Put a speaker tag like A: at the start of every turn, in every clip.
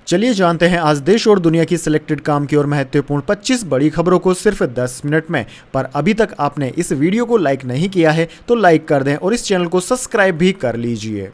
A: चलिए जानते हैं आज देश और दुनिया की सिलेक्टेड काम की और महत्वपूर्ण 25 बड़ी खबरों को सिर्फ 10 मिनट में। पर अभी तक आपने इस वीडियो को लाइक नहीं किया है तो लाइक कर दें और इस चैनल को सब्सक्राइब भी कर लीजिए।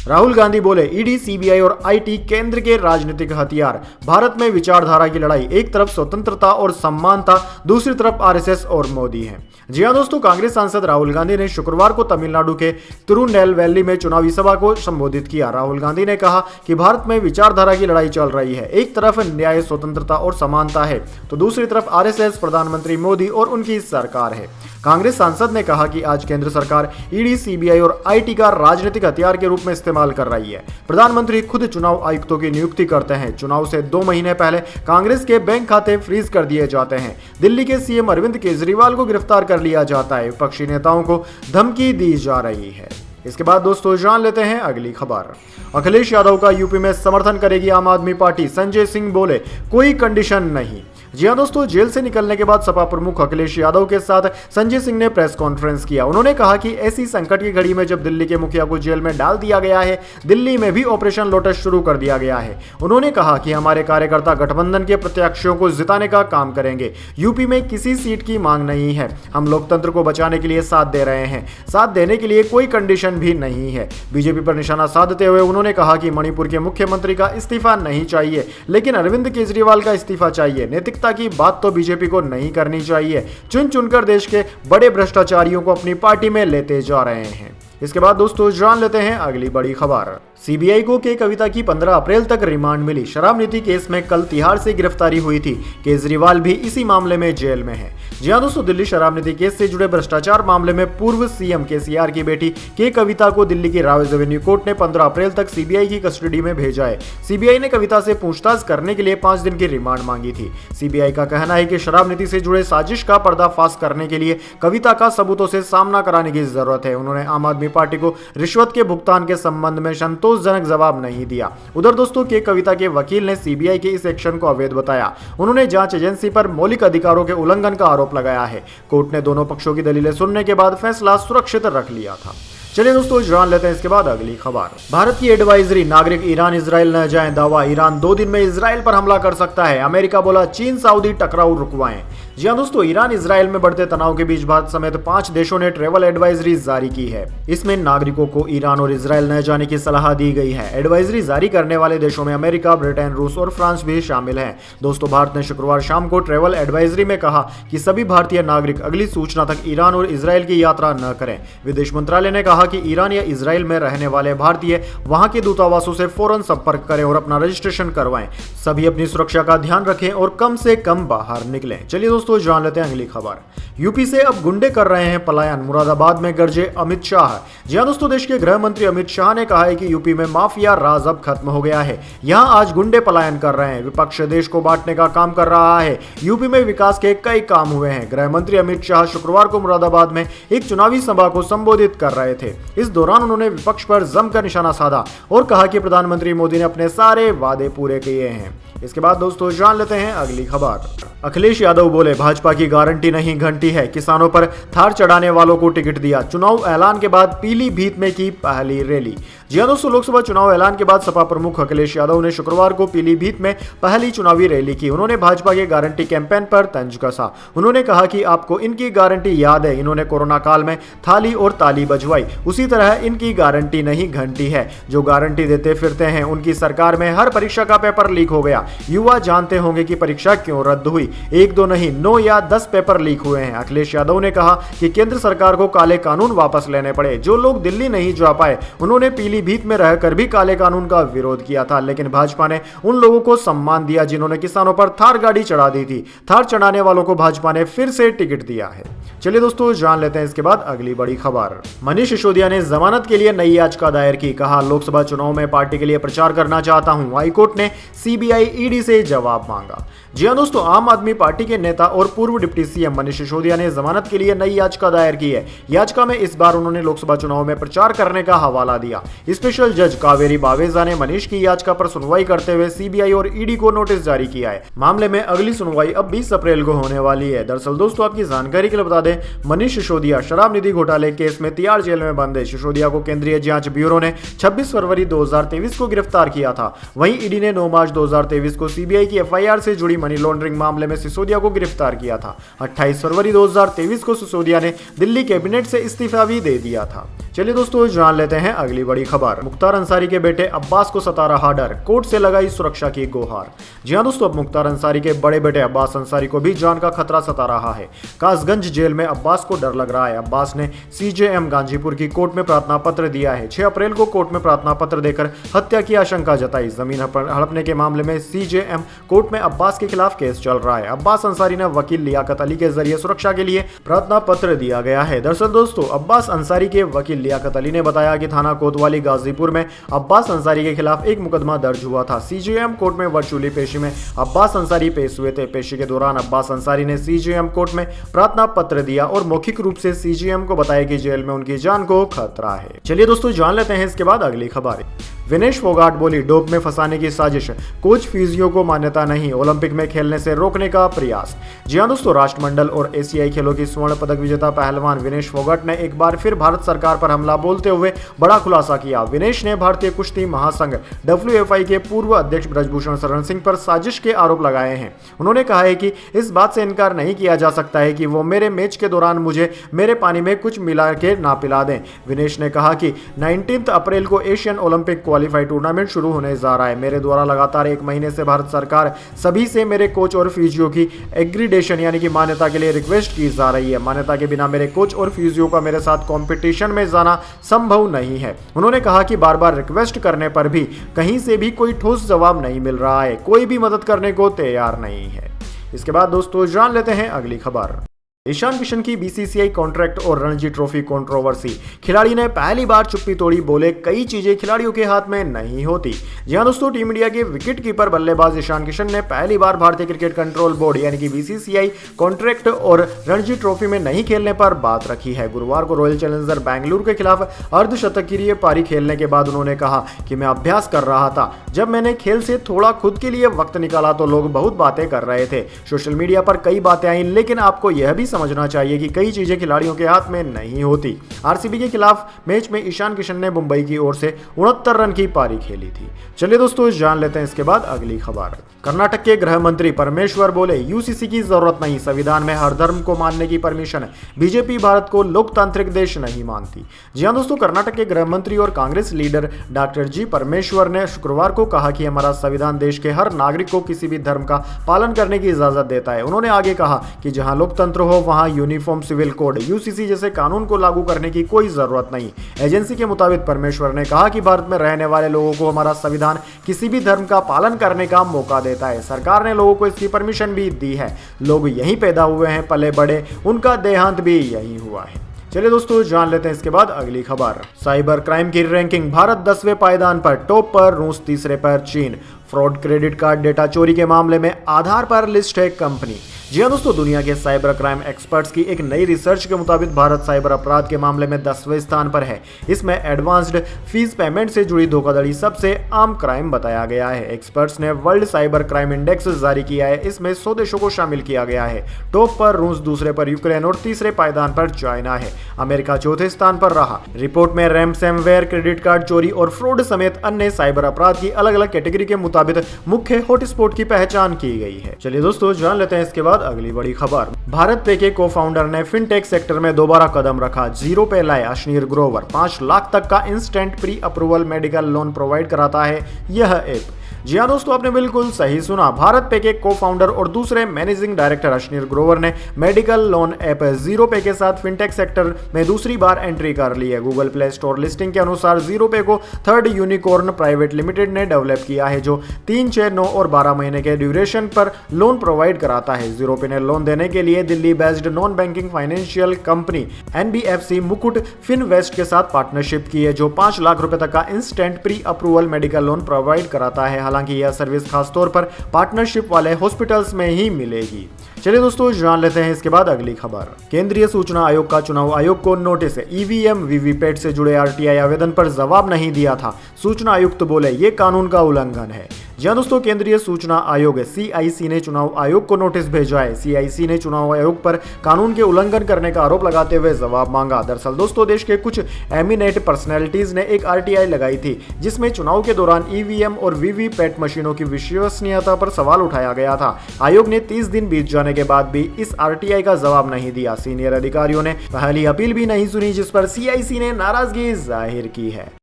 A: राहुल गांधी बोले, ईडी, सीबीआई और आईटी केंद्र के राजनीतिक हथियार। भारत में विचारधारा की लड़ाई, एक तरफ स्वतंत्रता और सम्मानता, दूसरी तरफ आरएसएस और मोदी है। जी हां दोस्तों, कांग्रेस सांसद राहुल गांधी ने शुक्रवार को तमिलनाडु के तिरुनेलवेली में चुनावी सभा को संबोधित किया। राहुल गांधी ने कहा कि भारत में विचारधारा की लड़ाई चल रही है। एक तरफ न्याय, स्वतंत्रता और समानता है तो दूसरी तरफ आरएसएस, प्रधानमंत्री मोदी और उनकी सरकार है। कांग्रेस सांसद ने कहा कि आज केंद्र सरकार ईडी, सीबीआई और आईटी का राजनीतिक हथियार के रूप में इस्तेमाल कर रही है। प्रधानमंत्री खुद चुनाव आयुक्तों की नियुक्ति करते हैं। चुनाव से 2 महीने पहले कांग्रेस के बैंक खाते फ्रीज कर दिए जाते हैं। दिल्ली के सीएम अरविंद केजरीवाल को गिरफ्तार कर लिया जाता है। विपक्षी नेताओं को धमकी दी जा रही है। इसके बाद दोस्तों जान लेते हैं अगली खबर। अखिलेश यादव का यूपी में समर्थन करेगी आम आदमी पार्टी। संजय सिंह बोले, कोई कंडीशन नहीं। जी हां दोस्तों, जेल से निकलने के बाद सपा प्रमुख अखिलेश यादव के साथ संजय सिंह ने प्रेस कॉन्फ्रेंस किया। उन्होंने कहा कि ऐसी संकट की घड़ी में जब दिल्ली के मुखिया को जेल में डाल दिया गया है, दिल्ली में भी ऑपरेशन लोटस शुरू कर दिया गया है। उन्होंने कहा कि हमारे कार्यकर्ता गठबंधन के प्रत्याशियों को जिताने का काम करेंगे। यूपी में किसी सीट की मांग नहीं है। हम लोकतंत्र को बचाने के लिए साथ दे रहे हैं। साथ देने के लिए कोई कंडीशन भी नहीं है। बीजेपी पर निशाना साधते हुए उन्होंने कहा कि मणिपुर के मुख्यमंत्री का इस्तीफा नहीं चाहिए, लेकिन अरविंद केजरीवाल का इस्तीफा चाहिए। नैतिकता की बात तो बीजेपी को नहीं करनी चाहिए। चुन चुनकर देश के बड़े भ्रष्टाचारियों को अपनी पार्टी में लेते जा रहे हैं। इसके बाद दोस्तों जान लेते हैं अगली बड़ी खबर। सीबीआई को के कविता की 15 अप्रैल तक रिमांड मिली। शराब नीति केस में कल तिहाड़ से गिरफ्तारी हुई थी। केजरीवाल भी इसी मामले में जेल में है। जी हां दोस्तों, दिल्ली शराब नीति केस से जुड़े भ्रष्टाचार मामले में पूर्व सीएम केसीआर की बेटी के कविता को दिल्ली की रावज एवेन्यू कोर्ट ने 15 अप्रैल तक सीबीआई की कस्टडी में भेजा है। सीबीआई ने कविता से पूछताछ करने के लिए 5 दिन की रिमांड मांगी थी। सीबीआई का कहना है कि शराब नीति से जुड़े साजिश का पर्दाफाश करने के लिए कविता का सबूतों से सामना कराने की जरूरत है। उन्होंने आम आदमी पार्टी को रिश्वत के भुगतान के संबंध में संतोषजनक जवाब नहीं दिया। उधर दोस्तों, के कविता के वकील ने सीबीआई के इस एक्शन को अवैध बताया। उन्होंने जांच एजेंसी पर मौलिक अधिकारों के उल्लंघन का आरोप लगाया है। कोर्ट ने दोनों पक्षों की दलीलें सुनने के बाद फैसला सुरक्षित रख लिया था। चलिए दोस्तों जान लेते हैं इसके बाद अगली खबर। भारत की एडवाइजरी, नागरिक ईरान इजराइल न जाएं। दावा, ईरान 2 दिन में इजराइल पर हमला कर सकता है। अमेरिका बोला, चीन सऊदी टकराव रुकवाएं। जी हां दोस्तों, ईरान इजराइल में बढ़ते तनाव के बीच भारत समेत 5 देशों ने ट्रेवल एडवाइजरी जारी की है। इसमें नागरिकों को ईरान और इजराइल न जाने की सलाह दी गई है। एडवाइजरी जारी करने वाले देशों में अमेरिका, ब्रिटेन, रूस और फ्रांस भी शामिल हैं। दोस्तों, भारत ने शुक्रवार शाम को ट्रेवल एडवाइजरी में कहा कि सभी भारतीय नागरिक अगली सूचना तक ईरान और इजराइल की यात्रा न करें। विदेश मंत्रालय ने कहा कि ईरान या इजराइल में रहने वाले भारतीय वहां के दूतावासों से फौरन संपर्क करें और अपना रजिस्ट्रेशन करवाएं। सभी अपनी सुरक्षा का ध्यान रखें और कम से कम बाहर निकलें। चलिए दोस्तों जान लेते हैं अगली खबर। यूपी से अब गुंडे कर रहे हैं पलायन। मुरादाबाद में गरजे अमित शाह। जी हां दोस्तों, देश के गृह मंत्री अमित शाह ने कहा है कि यूपी में माफिया राज अब खत्म हो गया है। यहां आज गुंडे पलायन कर रहे हैं। विपक्ष देश को बांटने का काम कर रहा है। यूपी में विकास के कई काम हुए हैं। गृह मंत्री अमित शाह शुक्रवार को मुरादाबाद में एक चुनावी सभा को संबोधित कर रहे थे। इस दौरान उन्होंने विपक्ष पर जमकर निशाना साधा और कहा कि प्रधानमंत्री मोदी ने अपने सारे वादे पूरे किए हैं। इसके बाद दोस्तों जान लेते हैं अगली खबर। अखिलेश यादव बोले, भाजपा की गारंटी नहीं घंटी है। किसानों पर थार चढ़ाने वालों को टिकट दिया। चुनाव ऐलान के बाद पीलीभीत में की पहली रैली। जी हां दोस्तों, लोकसभा चुनाव ऐलान के बाद सपा प्रमुख अखिलेश यादव ने शुक्रवार को पीलीभीत में पहली चुनावी रैली की। उन्होंने भाजपा के गारंटी कैंपेन पर तंज कसा। उन्होंने कहा कि आपको इनकी गारंटी याद है, इन्होंने कोरोना काल में थाली और ताली बजवाई, उसी तरह इनकी गारंटी नहीं घंटी है। जो गारंटी देते फिरते हैं, उनकी सरकार में हर परीक्षा का पेपर लीक हो गया। युवा जानते होंगे कि परीक्षा क्यों रद्द हुई। 1, 2 नहीं, 9 या 10 पेपर लीक हुए हैं। अखिलेश यादव ने कहा कि केंद्र सरकार को काले कानून वापस लेने पड़े। जो लोग दिल्ली नहीं जा पाए, उन्होंने पीलीभीत में रहकर भी काले कानून का विरोध किया था, लेकिन भाजपा ने उन लोगों को सम्मान दिया जिन्होंने किसानों पर थार गाड़ी चढ़ा दी थी। थार चढ़ाने वालों को भाजपा ने फिर से टिकट दिया है। चलिए दोस्तों जान लेते हैं इसके बाद अगली बड़ी खबर। मनीष सिसोदिया ने जमानत के लिए नई याचिका दायर की। कहा, लोकसभा चुनाव में पार्टी के लिए प्रचार करना चाहता हूं। हाईकोर्ट ने सीबीआई, ईडी से जवाब मांगा। जी हां दोस्तों, आम आदमी पार्टी के नेता और पूर्व डिप्टी सीएम मनीष सिसोदिया ने जमानत के लिए नई याचिका दायर की है। याचिका में इस बार उन्होंने लोकसभा चुनाव में प्रचार करने का हवाला दिया। स्पेशल जज कावेरी बावेजा ने मनीष की याचिका पर सुनवाई करते हुए सीबीआई और ईडी को नोटिस जारी किया है। मामले में अगली सुनवाई अब 20 अप्रैल को होने वाली है। दरअसल दोस्तों, आपकी जानकारी के लिए बता दें, मनीष सिसोदिया शराब निधि घोटाले केस में तिहाड़ जेल में बंद है। सिसोदिया को केंद्रीय जांच ब्यूरो ने 26 फरवरी 2023 को गिरफ्तार किया था। वहीं ईडी ने 9 मार्च 2023 को सीबीआई की एफआईआर से जुड़ी मनी लॉन्ड्रिंग मामले में सिसोदिया को गिरफ्तार किया था। 28 फरवरी 2023 को सिसोदिया ने दिल्ली कैबिनेट से इस्तीफा भी दे दिया था। चलिए दोस्तों, जान लेते हैं अगली बड़ी खबर। मुख्तार अंसारी के बेटे अब्बास को सता रहा डर, कोर्ट से लगाई सुरक्षा की गुहार। जी हां दोस्तों, अब मुख्तार अंसारी के बड़े बेटे अब्बास अंसारी को भी जान का खतरा सता रहा है। कासगंज जेल में अब्बास को डर लग रहा है। अब्बास ने सीजेएम गाजीपुर की कोर्ट में प्रार्थना पत्र दिया है। 6 अप्रैल को कोर्ट में प्रार्थना पत्र देकर हत्या की आशंका जताई। जमीन हड़पने के मामले में सीजेएम कोर्ट में अब्बास के खिलाफ केस चल रहा है। अब्बास अंसारी ने वकील लियाकत अली के जरिए सुरक्षा के लिए प्रार्थना पत्र दिया गया है। दरअसल दोस्तों, अब्बास अंसारी के वकील लियाकत अली ने बताया कि थाना कोतवाली गाजीपुर में अब्बास अंसारी के खिलाफ एक मुकदमा दर्ज हुआ था। सीजेएम कोर्ट में वर्चुअली पेशी में अब्बास अंसारी पेश हुए थे। पेशी के दौरान अब्बास अंसारी ने सीजेएम कोर्ट में प्रार्थना पत्र दिया और मौखिक रूप से सीजेएम को बताया कि जेल में उनकी जान को खतरा है। चलिए दोस्तों, जान लेते हैं इसके बाद अगली खबर। विनेश फोगाट बोली, डोप में फंसाने की साजिश, कोच फिजियो को मान्यता नहीं, ओलंपिक में खेलने से रोकने का प्रयास। जी हां दोस्तों, राष्ट्रमंडल और एशियाई खेलों की स्वर्ण पदक विजेता पहलवान विनेश फोगाट ने एक बार फिर भारत सरकार पर हमला बोलते हुए बड़ा खुलासा किया। विनेश ने भारतीय कुश्ती महासंघ WFI के पूर्व अध्यक्ष ब्रजभूषण शरण सिंह पर साजिश के आरोप लगाए हैं। उन्होंने कहा है कि इस बात से इनकार नहीं किया जा सकता है कि वो मेरे मैच के दौरान मुझे मेरे पानी में कुछ मिला के ना पिला दें। विनेश ने कहा कि 19 अप्रैल को एशियन ओलंपिक क्वालिफाई टूर्नामेंट शुरू होने जा रहा है। मेरे द्वारा लगातार 1 महीने से भारत सरकार सभी से मेरे कोच और फिजियो की एग्रीडेशन यानी कि मान्यता के लिए रिक्वेस्ट की जा रही है। मान्यता के बिना मेरे कोच और फिजियो का मेरे साथ कंपटीशन में जाना संभव नहीं है। उन्होंने कहा कि बार बार रिक्वेस्ट करने पर भी कहीं से भी कोई ठोस जवाब नहीं मिल रहा है, कोई भी मदद करने को तैयार नहीं है। इसके बाद दोस्तों, जान लेते हैं अगली खबर। ईशान किशन की बीसीसीआई कॉन्ट्रैक्ट और रणजी ट्रॉफी कंट्रोवर्सी। खिलाड़ी ने पहली बार चुप्पी तोड़ी, बोले कई चीजें खिलाड़ियों के हाथ में नहीं होती। जी हां दोस्तों, टीम इंडिया के विकेट कीपर बल्लेबाज ईशान किशन ने पहली बार भारतीय क्रिकेट कंट्रोल बोर्ड यानी कि बीसीसीआई कॉन्ट्रैक्ट और रणजी ट्रॉफी में नहीं खेलने पर बात रखी है। गुरुवार को रॉयल चैलेंजर बेंगलुरु के खिलाफ अर्धशतकीय पारी खेलने के बाद उन्होंने कहा कि मैं अभ्यास कर रहा था। जब मैंने खेल से थोड़ा खुद के लिए वक्त निकाला तो लोग बहुत बातें कर रहे थे। सोशल मीडिया पर कई बातें आई, लेकिन आपको यह भी समझना चाहिए कि कई चीजें खिलाड़ियों के हाथ में नहीं होती। आरसीबी के खिलाफ मैच में ईशान किशन ने मुंबई की ओर से 69 रन की पारी खेली थी। चलिए दोस्तों, जान लेते हैं इसके बाद अगली खबर। कर्नाटक के गृह मंत्री परमेश्वर बोले, यूसीसी की जरूरत नहीं, संविधान में हर धर्म को मानने की परमिशन है। बीजेपी भारत को लोकतांत्रिक देश नहीं मानती। जी हां दोस्तों, कर्नाटक के गृह मंत्री और कांग्रेस लीडर डॉक्टर जी परमेश्वर ने शुक्रवार को कहा कि हमारा संविधान देश के हर नागरिक को किसी भी धर्म का पालन करने की इजाजत देता है। उन्होंने आगे कहा कि जहां लोकतंत्र हो वहां यूनिफॉर्म सिविल कोड यूसीसी जैसे कानून को लागू करने की कोई जरूरत नहीं। एजेंसी के मुताबिक परमेश्वर ने कहा कि भारत में रहने वाले लोगों को हमारा संविधान किसी भी धर्म का पालन करने का मौका देता है। सरकार ने लोगों को इसकी परमिशन भी दी है। लोग यहीं पैदा हुए हैं, पले बड़े, उनका देहांत भी यहीं हुआ है। चलिए दोस्तों, जान लेते हैं इसके बाद अगली खबर। साइबर क्राइम की रैंकिंग, भारत 10वें पायदान पर, टॉप पर रूस, तीसरे पर चीन। फ्रॉड क्रेडिट कार्ड डेटा चोरी के मामले में आधार पर लिस्ट है कंपनी। जी हां दोस्तों, दुनिया के साइबर क्राइम एक्सपर्ट्स की एक नई रिसर्च के मुताबिक भारत साइबर अपराध के मामले में 10वें स्थान पर है। इसमें एडवांस्ड फीस पेमेंट से जुड़ी धोखाधड़ी सबसे आम क्राइम बताया गया है। एक्सपर्ट्स ने वर्ल्ड साइबर क्राइम इंडेक्स जारी किया है। इसमें 100 देशों को शामिल किया गया है। टॉप पर रूस, दूसरे पर यूक्रेन और तीसरे पायदान पर चाइना है। अमेरिका चौथे स्थान पर रहा। रिपोर्ट में रैंसमवेयर, क्रेडिट कार्ड चोरी और फ्रॉड समेत अन्य साइबर अपराध की अलग अलग कैटेगरी के मुताबिक मुख्य हॉटस्पॉट की पहचान की गई है। चलिए दोस्तों, जान लेते हैं इसके बाद अगली बड़ी खबर। भारत पे के को-फाउंडर ने फिनटेक सेक्टर में दोबारा कदम रखा। जीरो पे लाए अश्नीर ग्रोवर। 5 लाख तक का instant pre approval medical loan provide कराता है यह ऐप। जी हाँ दोस्तों, आपने बिल्कुल सही सुना। भारत पे के को-फाउंडर और दूसरे मैनेजिंग डायरेक्टर अश्नीर ग्रोवर ने मेडिकल लोन ऐप जीरो पे के साथ फिनटेक सेक्टर में दूसरी बार एंट्री कर ली है। गूगल प्ले स्टोर लिस्टिंग के अनुसार जीरो पे को थर्ड यूनिकॉर्न प्राइवेट लिमिटेड ने डेवलप किया है, जो 3, 6, 9 और 12 महीने के ड्यूरेशन पर लोन प्रोवाइड कराता है। जीरो पे ने लोन देने के लिए Delhi based non banking financial company NBFC मुकुट फिनवेस्ट के साथ पार्टनरशिप की है, जो 5 लाख रुपए तक का instant pre approval medical loan provide कराता है। हालांकि यह सर्विस खासतौर पर पार्टनरशिप वाले हॉस्पिटल्स में ही मिलेगी। चलिए दोस्तों जान लेते हैं इसके बाद अगली खबर। केंद्रीय सूचना आयोग का चुनाव आयोग को नोटिस, ईवीएम वीवीपैट से जुड़े आरटीआई आवेदन पर जवाब नहीं दिया था। सूचना आयुक्त बोले ये कानून का उल्लंघन है। जी हां दोस्तों, केंद्रीय सूचना आयोग CIC ने चुनाव आयोग को नोटिस भेजा है। CIC ने चुनाव आयोग पर कानून के उल्लंघन करने का आरोप लगाते हुए जवाब मांगा। दरअसल दोस्तों, देश के कुछ एमिनेट पर्सनैलिटीज ने एक RTI लगाई थी जिसमें चुनाव के दौरान ईवीएम और वीवीपैट मशीनों की विश्वसनीयता पर सवाल उठाया गया था। आयोग ने 30 दिन बीत जाने के बाद भी इस RTI का जवाब नहीं दिया। सीनियर अधिकारियों ने पहली अपील भी नहीं सुनी जिस पर CIC ने नाराजगी जाहिर की है।